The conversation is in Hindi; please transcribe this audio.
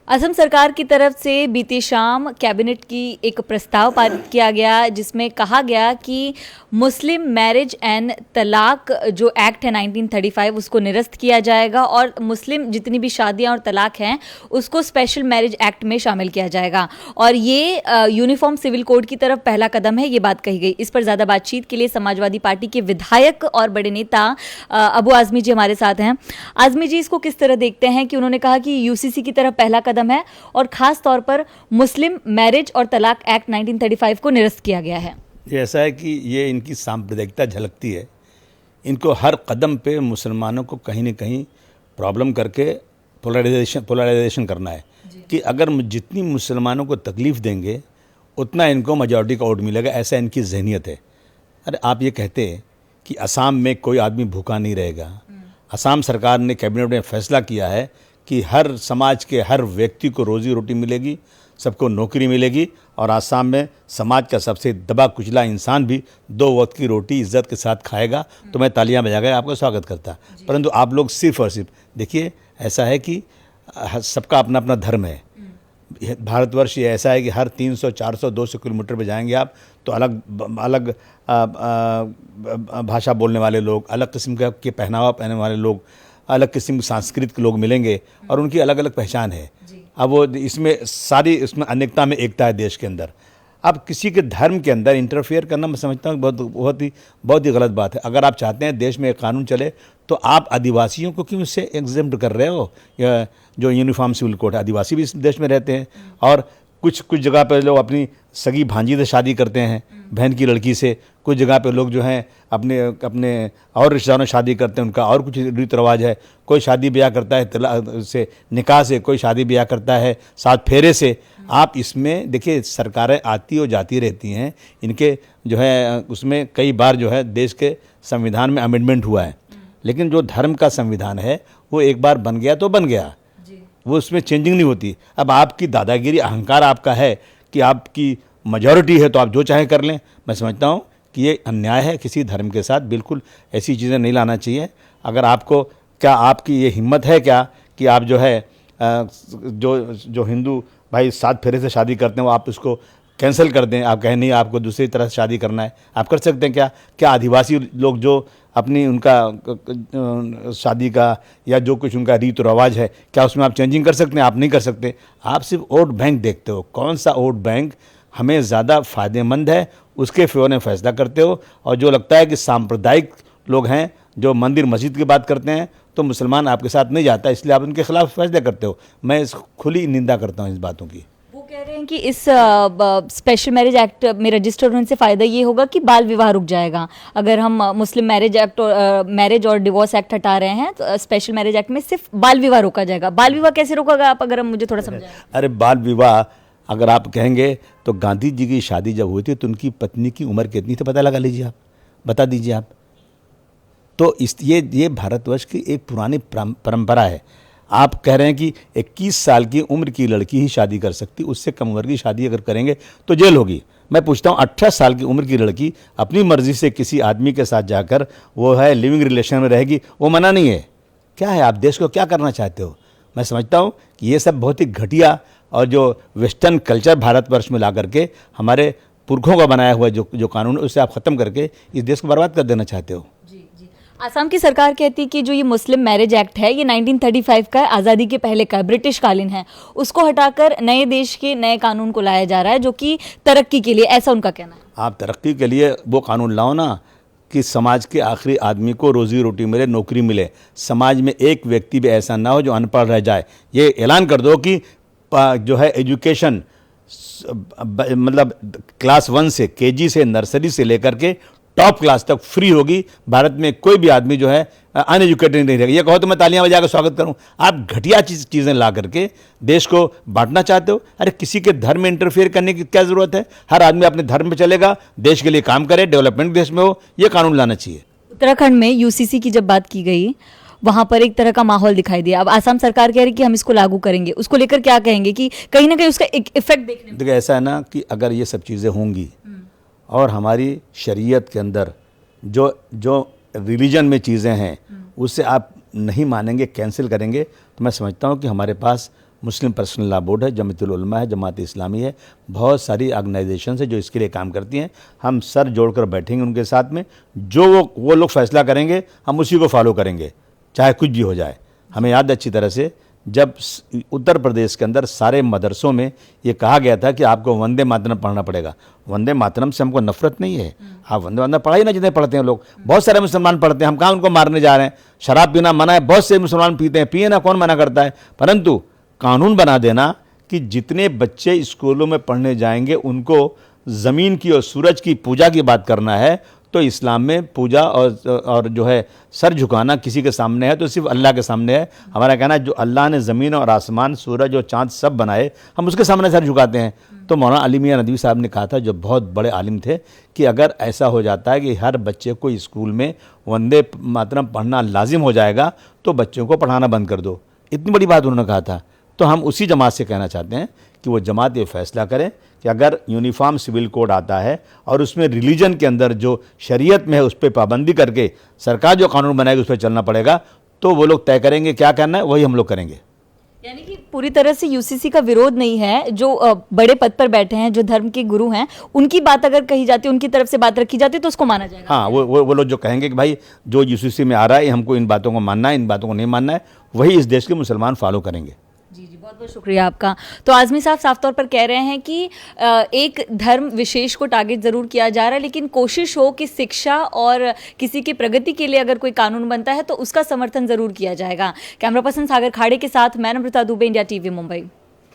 असम सरकार की तरफ से बीती शाम कैबिनेट की एक प्रस्ताव पारित किया गया जिसमें कहा गया कि मुस्लिम मैरिज एंड तलाक जो एक्ट है 1935 उसको निरस्त किया जाएगा और मुस्लिम जितनी भी शादियां और तलाक हैं उसको स्पेशल मैरिज एक्ट में शामिल किया जाएगा। और ये यूनिफॉर्म सिविल कोड की तरफ पहला कदम है, ये बात कही गई। इस पर ज़्यादा बातचीत के लिए समाजवादी पार्टी के विधायक और बड़े नेता अबू आज़मी जी हमारे साथ हैं। आज़मी जी, इसको किस तरह देखते हैं कि उन्होंने कहा कि यूसीसी की तरफ पहला कदम है और खास तौर पर मुस्लिम मैरिज और तलाक एक्ट 1935 को निरस्त किया गया है? ये ऐसा है कि ये इनकी सांप्रदायिकता झलकती है। इनको हर कदम पे मुसलमानों को कहीं न कहीं प्रॉब्लम करके पोलराइजेशन करना है कि अगर जितनी मुसलमानों को तकलीफ़ देंगे उतना इनको मेजॉरिटी का वोट मिलेगा, ऐसा इनकी जहनीत है। अरे आप ये कहते हैं कि असम में कोई आदमी भूखा नहीं रहेगा। असम सरकार ने कैबिनेट में फैसला किया है कि हर समाज के हर व्यक्ति को रोज़ी रोटी मिलेगी, सबको नौकरी मिलेगी और आसाम में समाज का सबसे दबा कुचला इंसान भी 2 वक्त की रोटी इज्जत के साथ खाएगा। तो मैं तालियां बजाकर आपका स्वागत करता। परंतु आप लोग सिर्फ और सिर्फ देखिए, ऐसा है कि सबका अपना अपना धर्म है। भारतवर्ष ये ऐसा है कि हर 300, 400, 200 किलोमीटर पे जाएंगे आप तो अलग अलग भाषा बोलने वाले लोग, अलग किस्म के पहनावा पहनने वाले लोग, अलग किस्म के सांस्कृतिक लोग मिलेंगे और उनकी अलग अलग पहचान है। अब वो इसमें अनेकता में एकता है देश के अंदर। अब किसी के धर्म के अंदर इंटरफेयर करना मैं समझता हूँ बहुत ही गलत बात है। अगर आप चाहते हैं देश में एक कानून चले तो आप आदिवासियों को क्यों इससे एग्जेम्प्ट कर रहे हो? जो यूनिफॉर्म सिविल कोड है, आदिवासी भी इस देश में रहते हैं और कुछ जगह पर लोग अपनी सगी भांजी से शादी करते हैं, बहन की लड़की से। कुछ जगह पे लोग जो हैं अपने और रिश्तेदारों से शादी करते हैं, उनका और कुछ रीति रिवाज है। कोई शादी ब्याह करता है से निकाह से, कोई शादी ब्याह करता है 7 फेरे से। आप इसमें देखिए, सरकारें आती और जाती रहती हैं, इनके जो है उसमें कई बार जो है देश के संविधान में अमेंडमेंट हुआ है, लेकिन जो धर्म का संविधान है वो एक बार बन गया तो बन गया, वो उसमें चेंजिंग नहीं होती। अब आपकी दादागिरी, अहंकार आपका है कि आपकी मेजॉरिटी है तो आप जो चाहे कर लें। मैं समझता हूँ कि ये अन्याय है किसी धर्म के साथ। बिल्कुल ऐसी चीज़ें नहीं लाना चाहिए। अगर आपको क्या आपकी ये हिम्मत है क्या कि आप जो है जो हिंदू भाई 7 फेरे से शादी करते हैं वो आप उसको कैंसिल कर दें? आप कहें नहीं, आपको दूसरी तरह से शादी करना है, आप कर सकते हैं क्या? क्या आदिवासी लोग जो अपनी उनका शादी का या जो कुछ उनका रीत रवाज है, क्या उसमें आप चेंजिंग कर सकते हैं? आप नहीं कर सकते। आप सिर्फ वोट बैंक देखते हो, कौन सा वोट बैंक हमें ज़्यादा फ़ायदेमंद है उसके फेवर में फैसला करते हो। और जो लगता है कि सांप्रदायिक लोग हैं जो मंदिर मस्जिद की बात करते हैं तो मुसलमान आपके साथ नहीं जाता, इसलिए आप उनके खिलाफ फैसले करते हो। मैं इस खुली निंदा करता हूँ इस बातों की। वो कह रहे हैं कि इस स्पेशल मैरिज एक्ट में रजिस्टर होने से फ़ायदा ये होगा कि बाल विवाह रुक जाएगा। अगर हम मुस्लिम मैरिज और डिवोर्स एक्ट हटा रहे हैं तो स्पेशल मैरिज एक्ट में सिर्फ बाल विवाह रोका जाएगा। बाल विवाह कैसे रोकेगा आप, अगर हम मुझे थोड़ा समझाएं? अरे बाल विवाह अगर आप कहेंगे तो गांधी जी की शादी जब हुई थी तो उनकी पत्नी की उम्र कितनी थी पता लगा लीजिए, आप बता दीजिए आप। तो ये भारतवर्ष की एक पुरानी परंपरा है। आप कह रहे हैं कि 21 साल की उम्र की लड़की ही शादी कर सकती, उससे कम उम्र की शादी अगर करेंगे तो जेल होगी। मैं पूछता हूँ 18 साल की उम्र की लड़की अपनी मर्जी से किसी आदमी के साथ जाकर वो है लिविंग रिलेशन में रहेगी, वो मना नहीं है? क्या है, आप देश को क्या करना चाहते हो? मैं समझता हूँ कि ये सब बहुत ही घटिया और जो वेस्टर्न कल्चर भारतवर्ष में ला करके हमारे पुरखों का बनाया हुआ जो कानून है उसे आप ख़त्म करके इस देश को बर्बाद कर देना चाहते हो। असम की सरकार कहती है कि जो ये मुस्लिम मैरिज एक्ट है ये 1935 का आज़ादी के पहले का ब्रिटिश कालीन है, उसको हटाकर नए देश के नए कानून को लाया जा रहा है जो कि तरक्की के लिए, ऐसा उनका कहना है। आप तरक्की के लिए वो कानून लाओ ना कि समाज के आखिरी आदमी को रोजी रोटी मिले, नौकरी मिले। समाज में एक व्यक्ति भी ऐसा ना हो जो अनपढ़ रह जाए। ये ऐलान कर दो कि जो है एजुकेशन मतलब क्लास 1 से केजी से नर्सरी से लेकर के टॉप क्लास तक फ्री होगी। भारत में कोई भी आदमी जो है अनएजुकेटेड नहीं रहेगा। ये कहो तो मैं तालियां बजा कर स्वागत करूं। आप घटिया चीज़ें ला करके देश को बांटना चाहते हो। अरे किसी के धर्म में इंटरफेयर करने की क्या ज़रूरत है? हर आदमी अपने धर्म पे चलेगा, देश के लिए काम करे, डेवलपमेंट देश में हो, ये कानून लाना चाहिए। उत्तराखंड में यूसीसी की जब बात की गई वहां पर एक तरह का माहौल दिखाई दिया। अब आसाम सरकार कह रही कि हम इसको लागू करेंगे, उसको लेकर क्या कहेंगे कि कहीं ना कहीं उसका एक इफेक्ट देखने को? देखिए ऐसा है ना कि अगर ये सब चीज़ें होंगी और हमारी शरीयत के अंदर जो रिलीजन में चीज़ें हैं उससे आप नहीं मानेंगे, कैंसिल करेंगे, तो मैं समझता हूँ कि हमारे पास मुस्लिम पर्सनल लॉ बोर्ड है, जमीयतुल उलमा है, जमात इस्लामी है, बहुत सारी ऑर्गेनाइजेशन है जो इसके लिए काम करती हैं। हम सर जोड़कर बैठेंगे उनके साथ में, जो वो लोग फैसला करेंगे हम उसी को फॉलो करेंगे, चाहे कुछ भी हो जाए। हमें याद है अच्छी तरह से, जब उत्तर प्रदेश के अंदर सारे मदरसों में ये कहा गया था कि आपको वंदे मातरम पढ़ना पड़ेगा। वंदे मातरम से हमको नफरत नहीं है, आप वंदे मातरम पढ़ा ही ना, जितने पढ़ते हैं लोग, बहुत सारे मुसलमान पढ़ते हैं, हम कहाँ उनको मारने जा रहे हैं। शराब पीना मना है, बहुत से मुसलमान पीते हैं, पिए ना, कौन मना करता है। परंतु कानून बना देना कि जितने बच्चे स्कूलों में पढ़ने जाएंगे उनको ज़मीन की और सूरज की पूजा की बात करना है, तो इस्लाम में पूजा और जो है सर झुकाना किसी के सामने है तो सिर्फ अल्लाह के सामने है। हमारा कहना है जो अल्लाह ने ज़मीन और आसमान, सूरज और चाँद सब बनाए, हम उसके सामने सर झुकाते हैं। तो मौलाना अली मियां नदवी साहब ने कहा था, जो बहुत बड़े आलिम थे, कि अगर ऐसा हो जाता है कि हर बच्चे को स्कूल में वंदे मातरम पढ़ना लाजिम हो जाएगा तो बच्चों को पढ़ाना बंद कर दो। इतनी बड़ी बात उन्होंने कहा था। तो हम उसी जमात से कहना चाहते हैं कि वो जमात ये फैसला करें कि अगर यूनिफॉर्म सिविल कोड आता है और उसमें रिलीजन के अंदर जो शरीयत में है उस पर पाबंदी करके सरकार जो कानून बनाएगी उस पर चलना पड़ेगा, तो वो लोग तय करेंगे क्या करना है, वही हम लोग करेंगे। यानी कि पूरी तरह से यूसीसी का विरोध नहीं है। जो बड़े पद पर बैठे हैं, जो धर्म के गुरु हैं, उनकी बात अगर कही जाती है, उनकी तरफ से बात रखी जाती है तो उसको माना जाएगा। हाँ, वो लोग जो कहेंगे कि भाई जो यूसीसी में आ रहा है हमको इन बातों को मानना है, इन बातों को नहीं मानना है, वही इस देश के मुसलमान फॉलो करेंगे। जी जी, बहुत बहुत शुक्रिया आपका। तो आज़मी साहब साफ तौर पर कह रहे हैं कि एक धर्म विशेष को टारगेट ज़रूर किया जा रहा है, लेकिन कोशिश हो कि शिक्षा और किसी की प्रगति के लिए अगर कोई कानून बनता है तो उसका समर्थन ज़रूर किया जाएगा। कैमरा पर्सन सागर खाड़े के साथ मैं नम्रता दुबे, इंडिया टीवी मुंबई।